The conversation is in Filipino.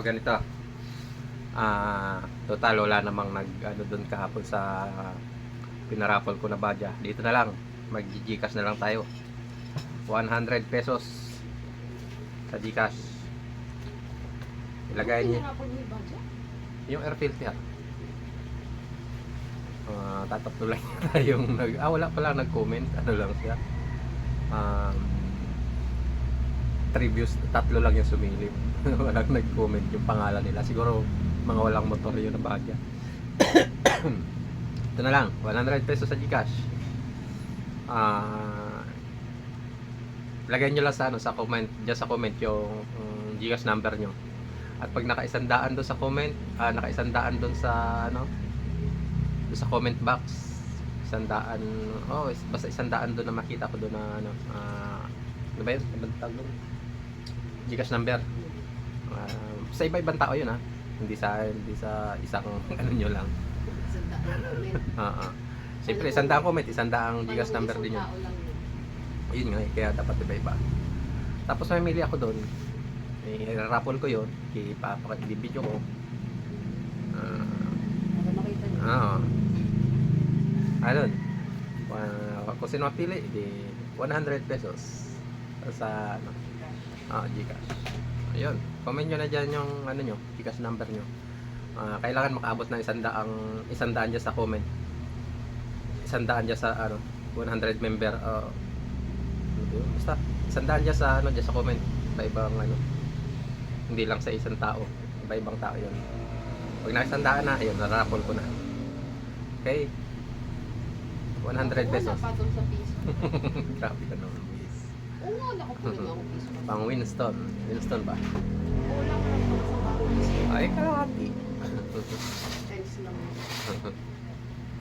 Ganito. Total wala namang nag doon kahapon sa pinaraffle ko na badya. Dito na lang, mag-Gcash na lang tayo. 100 pesos sa Gcash. Ilagay niyo yung air filter. Tatatlo lang yung wala pa lang nag-comment. Ano lang siya, tributes, tatlo lang yung sumilip. Walang nag-comment yung pangalan nila. Siguro mga walang motor yun na bagya. Ito na lang, 100 pesos sa Gcash. Lagay nyo lang sa, sa comment, dyan sa comment yung Gcash number nyo. At pag naka-100 doon sa comment, naka-100 doon sa doon sa comment box, 100, basta 100 doon na makita ko doon na ano ba yun? Gcash number. Sa iba-ibang tao yun, hindi sa isang ano nyo lang. Siyempre 100 comment, 100 Gcash number din yun. Yun nga, kaya dapat iba-iba. Tapos mamili ako doon, i-raffle ko yun, i-video ko. Ayun, kung sino mapili, di 100 pesos sa Gcash. Ayun, comment nyo na dyan yung ano nyo, Gcash number nyo. Kailangan makaabot ng 100 dyan sa comment. 100 dyan sa 100 member. Basta 100 dyan sa dyan sa comment. Iba-ibang hindi lang sa isang tao, iba-ibang tao yun. Pag nakasandaan na, ayun, naraffle ko na. Okay, 100 pesos. Grabe ka naman, guys. Oo, nakapunin ako piso. Pang Winston ba? Kulang lang sa bago. Ay, kalahati. Thanks lang.